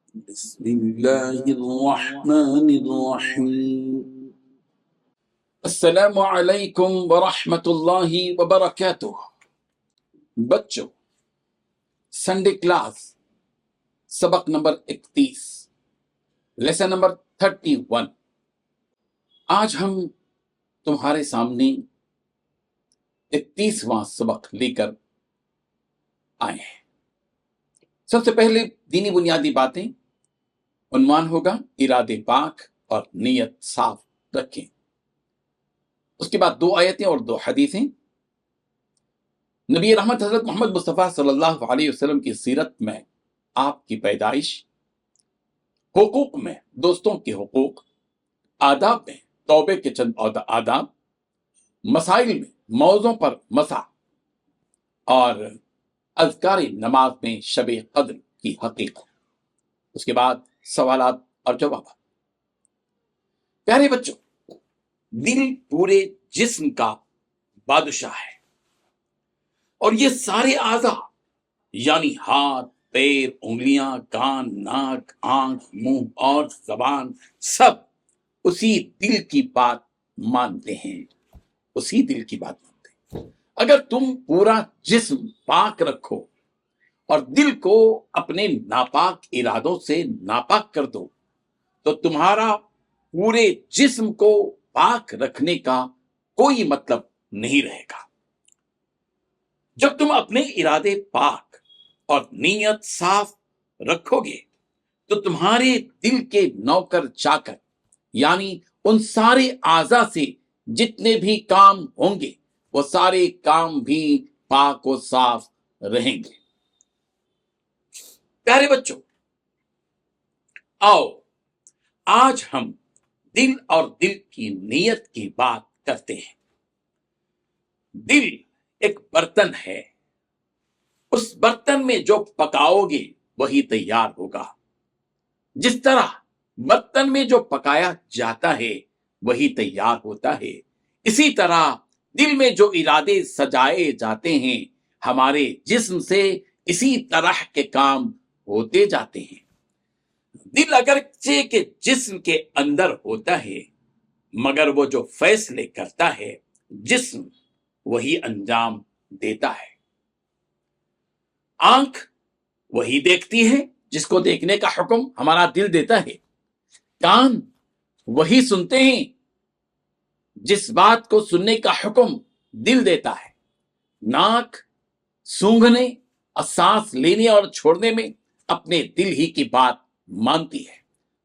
بسم اللہ الرحمن الرحیم۔ السلام علیکم ورحمۃ اللہ وبرکاتہ۔ بچوں، سنڈے کلاس سبق نمبر 31، لیسن نمبر 31۔ آج ہم تمہارے سامنے 31واں سبق لے کر آئے ہیں۔ سب سے پہلے دینی بنیادی باتیں، عنوان ہوگا ارادے پاک اور نیت صاف رکھیں۔ اس کے بعد 2 آیتیں اور 2 حدیثیں، نبی رحمت حضرت محمد مصطفیٰ صلی اللہ علیہ وسلم کی سیرت میں آپ کی پیدائش، حقوق میں دوستوں کے حقوق، آداب میں توبے کے چند آداب، مسائل میں موضوع پر مسا، اور اذکار نماز میں شب قدر کی حقیقت۔ اس کے بعد سوالات اور جوابات۔ پیارے بچوں، دل پورے جسم کا بادشاہ ہے، اور یہ سارے اعضاء یعنی ہاتھ، پیر، انگلیاں، کان، ناک، آنکھ، منہ اور زبان سب اسی دل کی بات مانتے ہیں، اسی دل کی بات مانتے ہیں۔ اگر تم پورا جسم پاک رکھو اور دل کو اپنے ناپاک ارادوں سے ناپاک کر دو تو تمہارا پورے جسم کو پاک رکھنے کا کوئی مطلب نہیں رہے گا۔ جب تم اپنے ارادے پاک اور نیت صاف رکھو گے تو تمہارے دل کے نوکر چاکر یعنی ان سارے اعضاء سے جتنے بھی کام ہوں گے وہ سارے کام بھی پاک و صاف رہیں گے۔ پیارے بچوں، آؤ آج ہم دل اور دل کی نیت کی بات کرتے ہیں۔ دل ایک برتن ہے، اس برتن میں جو پکاؤ گے وہی تیار ہوگا۔ جس طرح برتن میں جو پکایا جاتا ہے وہی تیار ہوتا ہے، اسی طرح دل میں جو ارادے سجائے جاتے ہیں ہمارے جسم سے اسی طرح کے کام ہوتے جاتے ہیں۔ دل اگرچہ کہ جسم کے اندر ہوتا ہے مگر وہ جو فیصلے کرتا ہے جسم وہی انجام دیتا ہے۔ آنکھ وہی دیکھتی ہے جس کو دیکھنے کا حکم ہمارا دل دیتا ہے، کان وہی سنتے ہیں جس بات کو سننے کا حکم دل دیتا ہے، ناک سونگھنے اور سانس لینے اور چھوڑنے میں اپنے دل ہی کی بات مانتی ہے،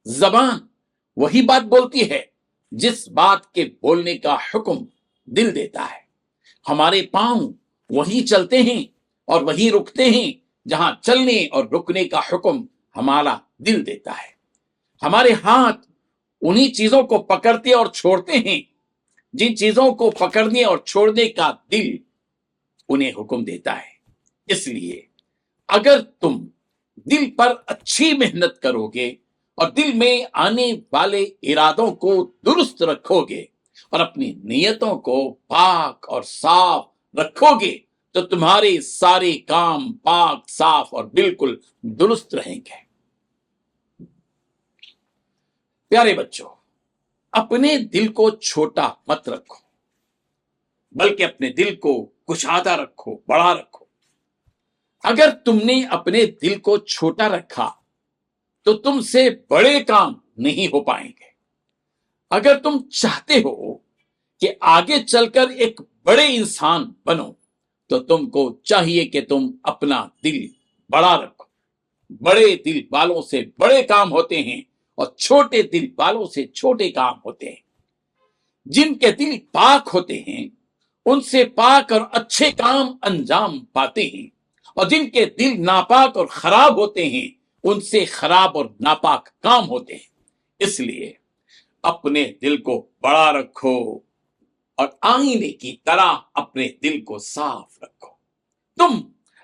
زبان وہی بات بولتی ہے جس بات کے بولنے کا حکم دل دیتا ہے، ہمارے پاؤں وہی چلتے ہیں اور وہی رکتے ہیں جہاں چلنے اور رکنے کا حکم ہمارا دل دیتا ہے، ہمارے ہاتھ انہی چیزوں کو پکڑتے اور چھوڑتے ہیں جن چیزوں کو پکڑنے اور چھوڑنے کا دل انہیں حکم دیتا ہے۔ اس لیے اگر تم دل پر اچھی محنت کرو گے اور دل میں آنے والے ارادوں کو درست رکھو گے اور اپنی نیتوں کو پاک اور صاف رکھو گے تو تمہارے سارے کام پاک، صاف اور بالکل درست رہیں گے۔ پیارے بچوں، اپنے دل کو چھوٹا مت رکھو بلکہ اپنے دل کو کشادہ رکھو، بڑا رکھو۔ اگر تم نے اپنے دل کو چھوٹا رکھا تو تم سے بڑے کام نہیں ہو پائیں گے۔ اگر تم چاہتے ہو کہ آگے چل کر ایک بڑے انسان بنو تو تم کو چاہیے کہ تم اپنا دل بڑا رکھو۔ بڑے دل والوں سے بڑے کام ہوتے ہیں اور چھوٹے دل والوں سے چھوٹے کام ہوتے ہیں۔ جن کے دل پاک ہوتے ہیں ان سے پاک اور اچھے کام انجام پاتے ہیں، اور جن کے دل ناپاک اور خراب ہوتے ہیں ان سے خراب اور ناپاک کام ہوتے ہیں۔ اس لیے اپنے دل کو بڑا رکھو اور آئینے کی طرح اپنے دل کو صاف رکھو۔ تم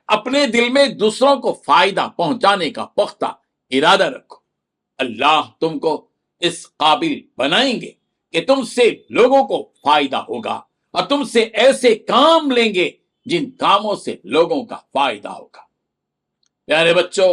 اپنے دل میں دوسروں کو فائدہ پہنچانے کا پختہ ارادہ رکھو۔ اللہ تم کو اس قابل بنائیں گے کہ تم سے لوگوں کو فائدہ ہوگا اور تم سے ایسے کام لیں گے جن کاموں سے لوگوں کا فائدہ ہوگا۔ پیارے بچوں،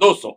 200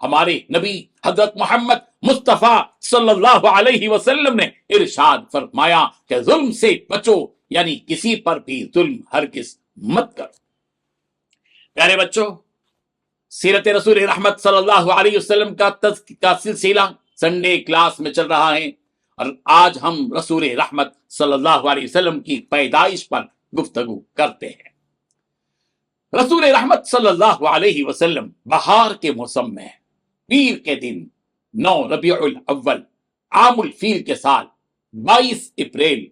ہمارے نبی حضرت محمد مصطفیٰ صلی اللہ علیہ وسلم نے ارشاد فرمایا کہ ظلم سے بچو، یعنی کسی پر بھی ظلم ہرگز مت کرو۔ پیارے بچوں، سیرت رسول رحمت صلی اللہ علیہ وسلم کا سلسلہ سنڈے کلاس میں چل رہا ہے، اور آج ہم رسول رحمت صلی اللہ علیہ وسلم کی پیدائش پر گفتگو کرتے ہیں۔ رسول رحمت صلی اللہ علیہ وسلم بہار کے موسم میں پیر کے دن 9 ربیع الاول عام الفیل کے سال 22 اپریل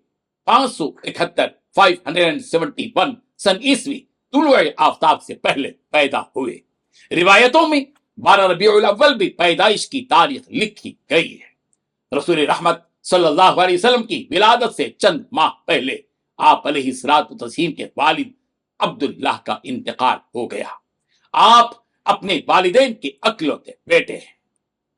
571 سن عیسوی طلوع آفتاب سے پہلے پیدا ہوئے۔ روایتوں میں 12 ربیع الاول بھی پیدائش کی تاریخ لکھی گئی ہے۔ رسول رحمت صلی اللہ علیہ وسلم کی ولادت سے چند ماہ پہلے آپ علیہ الصلوۃ والتسلیم کے والد عبداللہ کا انتقال ہو گیا۔ آپ اپنے والدین کے اکلوتے بیٹے ہیں۔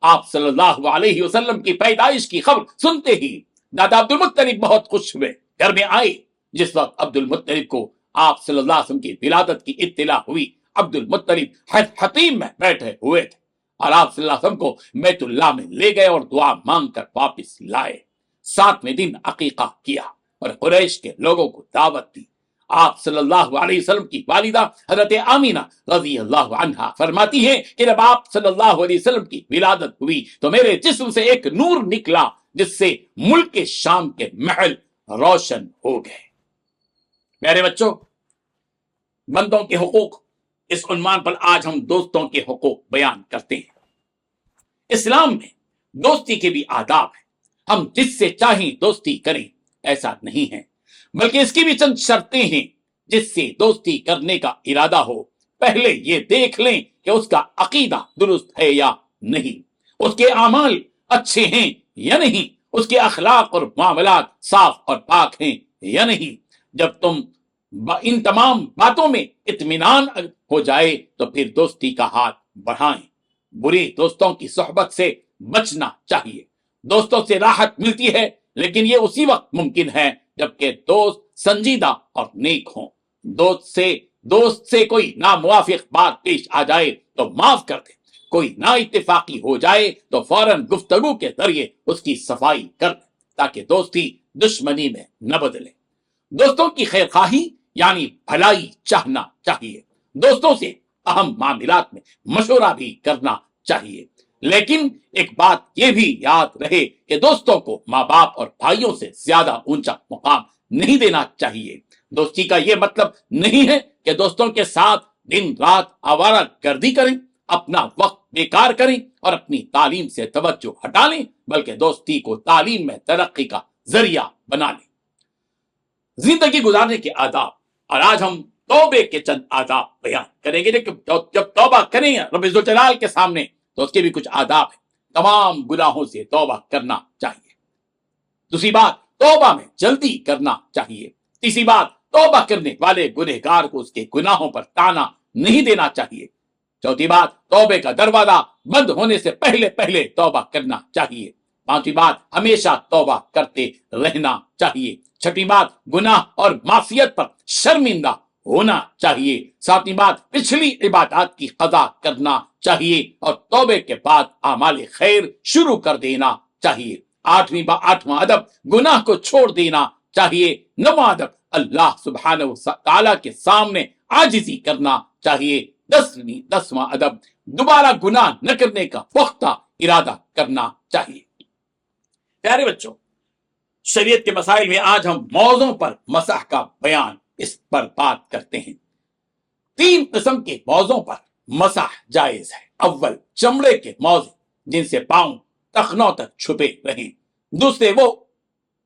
آپ صلی اللہ علیہ وسلم کی پیدائش کی خبر سنتے ہی دادا عبد المطلب بہت خوش ہوئے، گھر میں آئے۔ جس وقت عبد المطلب کو آپ صلی اللہ علیہ وسلم کی ولادت کی اطلاع ہوئی، عبد المطلب حتیم میں بیٹھے ہوئے تھے، اور آپ صلی اللہ علیہ وسلم کو بیت اللہ میں لے گئے اور دعا مانگ کر واپس لائے۔ 7ویں دن عقیقہ کیا اور قریش کے لوگوں کو دعوت دی۔ آپ صلی اللہ علیہ وسلم کی والدہ حضرت آمینہ رضی اللہ عنہا فرماتی ہیں کہ جب آپ صلی اللہ علیہ وسلم کی ولادت ہوئی تو میرے جسم سے ایک نور نکلا جس سے ملک شام کے محل روشن ہو گئے۔ میرے بچوں، بندوں کے حقوق، اس عنوان پر آج ہم دوستوں کے حقوق بیان کرتے ہیں۔ اسلام میں دوستی کے بھی آداب ہیں۔ ہم جس سے چاہیں دوستی کریں ایسا نہیں ہے، بلکہ اس کی بھی چند شرطیں ہیں۔ جس سے دوستی کرنے کا ارادہ ہو، پہلے یہ دیکھ لیں کہ اس کا عقیدہ درست ہے یا نہیں، اس کے اعمال اچھے ہیں یا نہیں، اس کے اخلاق اور معاملات صاف اور پاک ہیں یا نہیں۔ جب تم ان تمام باتوں میں اطمینان ہو جائے تو پھر دوستی کا ہاتھ بڑھائیں۔ برے دوستوں کی صحبت سے بچنا چاہیے۔ دوستوں سے راحت ملتی ہے، لیکن یہ اسی وقت ممکن ہے جبکہ دوست سنجیدہ اور نیک ہوں۔ دوست سے کوئی ناموافق بات پیش آ جائے تو معاف کر دیں، کوئی نا اتفاقی ہو جائے تو فوراً گفتگو کے ذریعے اس کی صفائی کر دیں تاکہ دوستی دشمنی میں نہ بدلے۔ دوستوں کی خیر خواہی یعنی بھلائی چاہنا چاہیے۔ دوستوں سے اہم معاملات میں مشورہ بھی کرنا چاہیے، لیکن ایک بات یہ بھی یاد رہے کہ دوستوں کو ماں باپ اور بھائیوں سے زیادہ اونچا مقام نہیں دینا چاہیے۔ دوستی کا یہ مطلب نہیں ہے کہ دوستوں کے ساتھ دن رات آوارہ گردی کریں، اپنا وقت بیکار کریں اور اپنی تعلیم سے توجہ ہٹا لیں، بلکہ دوستی کو تعلیم میں ترقی کا ذریعہ بنا لیں۔ زندگی گزارنے کے آداب، اور آج ہم توبے کے چند آداب بیان کریں گے۔ جب توبہ کریں رب ذوالجلال کے سامنے تو اس کے بھی کچھ آداب ہیں۔ تمام گناہوں سے توبہ کرنا چاہیے۔ دوسری بات، توبہ میں جلدی کرنا چاہیے۔ تیسری بات، توبہ کرنے والے گنہگار کو اس کے گناہوں پر تانا نہیں دینا چاہیے۔ چوتھی بات، توبے کا دروازہ بند ہونے سے پہلے توبہ کرنا چاہیے۔ پانچویں بات، ہمیشہ توبہ کرتے رہنا چاہیے۔ چھٹی بات، گناہ اور معصیت پر شرمندہ ہونا چاہیے۔ ساتویں بات، پچھلی عبادات کی قضا کرنا چاہیے اور توبے کے بعد اعمال خیر شروع کر دینا چاہیے۔ آٹھواں ادب، گناہ کو چھوڑ دینا چاہیے۔ نواں ادب، اللہ سبحانہ وتعالی کے سامنے عاجزی کرنا چاہیے۔ دسواں ادب، دوبارہ گناہ نہ کرنے کا پختہ ارادہ کرنا چاہیے۔ پیارے بچوں، شریعت کے مسائل میں آج ہم موضوع پر مسح کا بیان اس پر بات کرتے ہیں۔ 3 قسم کے موضوع پر مسح جائز ہے۔ اول، چمڑے کے موضع جن سے پاؤں ٹخنوں تک چھپے رہیں۔ دوسرے، وہ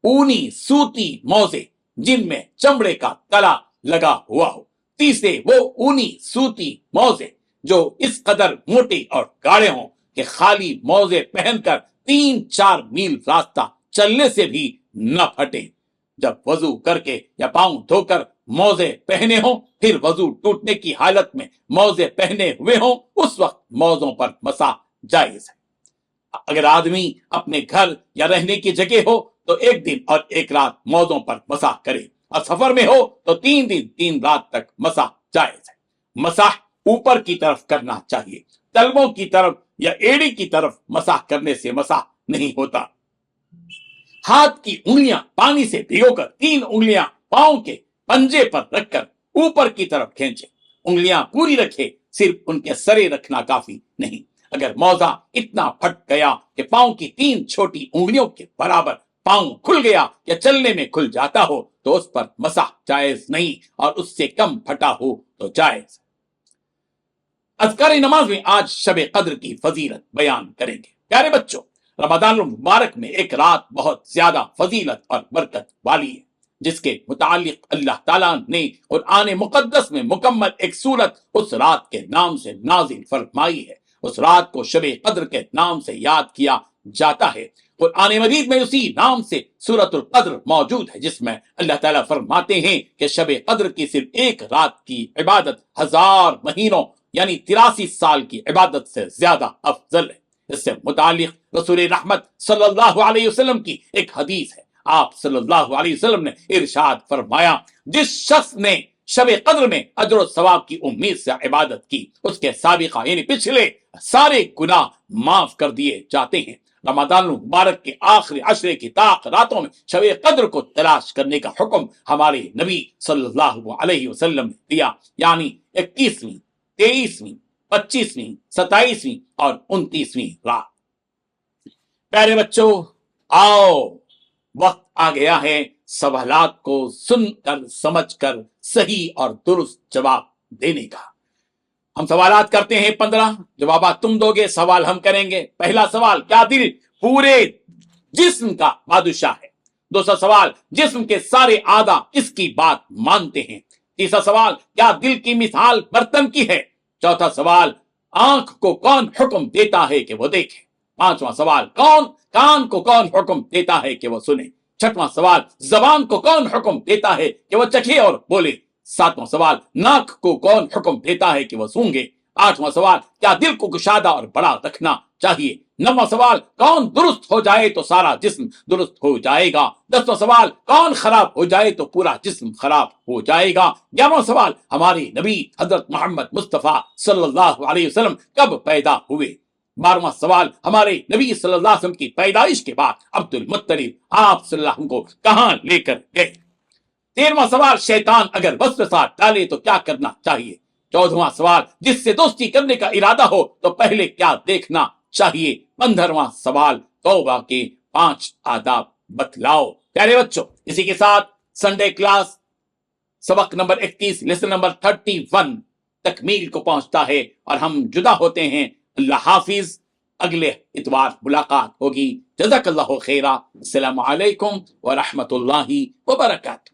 اونی سوتی موضع جن میں چمڑے کا تلا لگا ہوا ہو۔ تیسرے، وہ اونی سوتی موضع جو اس قدر موٹے اور گاڑے ہوں کہ خالی موزے پہن کر 3-4 میل راستہ چلنے سے بھی نہ پھٹے۔ جب وضو کر کے یا پاؤں دھو کر موزے پہنے ہوں، پھر وضو ٹوٹنے کی حالت میں موزے پہنے ہوئے ہوں، اس وقت موزوں پر مسح جائز ہے۔ اگر آدمی اپنے گھر یا رہنے کی جگہ ہو تو 1 دن اور 1 رات موزوں پر مسح کرے، اور سفر میں ہو تو 3 دن 3 رات تک مسح جائز ہے۔ مسح اوپر کی طرف کرنا چاہیے، تلووں کی طرف یا ایڑی کی طرف مسح کرنے سے مسح نہیں ہوتا۔ ہاتھ کی انگلیاں پانی سے بھگو کر 3 انگلیاں پاؤں کے پنجے پر رکھ کر اوپر کی طرف کھینچے، انگلیاں پوری رکھے، صرف ان کے سرے رکھنا کافی نہیں۔ اگر موضع اتنا پھٹ گیا کہ پاؤں کی 3 چھوٹی انگلیوں کے برابر پاؤں کھل گیا یا چلنے میں کھل جاتا ہو تو اس پر مسح جائز نہیں، اور اس سے کم پھٹا ہو تو جائز۔ اذکار نماز میں آج شب قدر کی فضیلت بیان کریں گے۔ پیارے بچوں، رمضان المبارک میں ایک رات بہت زیادہ فضیلت اور برکت والی ہے، جس کے متعلق اللہ تعالیٰ نے قرآن مقدس میں مکمل ایک سورت اس رات کے نام سے نازل فرمائی ہے۔ اس رات کو شب قدر کے نام سے یاد کیا جاتا ہے۔ قرآن مجید میں اسی نام سے سورۃ القدر موجود ہے، جس میں اللہ تعالیٰ فرماتے ہیں کہ شب قدر کی صرف ایک رات کی عبادت 1000 مہینوں یعنی 83 سال کی عبادت سے زیادہ افضل ہے۔ اس سے متعلق رسول رحمت صلی اللہ علیہ وسلم کی ایک حدیث ہے۔ آپ صلی اللہ علیہ وسلم نے ارشاد فرمایا، جس شخص نے شب قدر میں اجر و ثواب کی امید سے عبادت کی، اس کے سابقہ یعنی پچھلے سارے گناہ معاف کر دیے جاتے ہیں۔ رمضان المبارک کے آخری عشرے کی طاق راتوں میں شب قدر کو تلاش کرنے کا حکم ہمارے نبی صلی اللہ علیہ وسلم نے دیا، یعنی 21ویں، 23ویں، 25ویں، 27ویں اور 29ویں رات۔ پیارے بچوں، آؤ وقت آ گیا ہے سوالات کو سن کر سمجھ کر صحیح اور درست جواب دینے کا۔ ہم سوالات کرتے ہیں 15، جوابات تم دو گے، سوال ہم کریں گے۔ پہلا سوال، کیا دل پورے جسم کا بادشاہ ہے؟ دوسرا سوال، جسم کے سارے اعضاء اس کی بات مانتے ہیں؟ تیسرا سوال، کیا دل کی مثال برتن کی ہے؟ چوتھا سوال، آنکھ کو کون حکم دیتا ہے کہ وہ دیکھے؟ پانچواں سوال، کان کو کون حکم دیتا ہے کہ وہ سنے؟ چھٹواں سوال، زبان کو کون حکم دیتا ہے کہ وہ چکھے اور بولے؟ ساتواں سوال، ناک کو کون حکم دیتا ہے کہ وہ سونگے؟ آٹھواں سوال، کیا دل کو گشادہ اور بڑا رکھنا چاہیے؟ نواں سوال، کون درست ہو جائے تو سارا جسم درست ہو جائے گا؟ 10واں سوال، کون خراب ہو جائے تو پورا جسم خراب ہو جائے گا؟ 11واں سوال، ہمارے نبی حضرت محمد مصطفیٰ صلی اللہ علیہ وسلم کب پیدا ہوئے؟ 12واں سوال، ہمارے نبی صلی اللہ علیہ وسلم کی پیدائش کے بعد عبد المطلب آپ صلی اللہ علیہ وسلم کو کہاں لے کر گئے؟ 13واں سوال، شیطان اگر وسوسہ ڈالے تو کیا کرنا چاہیے؟ 14واں سوال، جس سے دوستی کرنے کا ارادہ ہو تو پہلے کیا دیکھنا چاہیے؟ 15واں سوال، توبہ کے 5 آداب بتلاؤ۔ پیارے بچوں، اسی کے ساتھ سنڈے کلاس سبق نمبر 31 لیسن نمبر 31 تکمیل کو پہنچتا ہے اور ہم جدا ہوتے ہیں۔ اللہ حافظ، اگلے اتوار ملاقات ہوگی۔ جزاک اللہ خیرہ۔ السلام علیکم ورحمۃ اللہ وبرکاتہ۔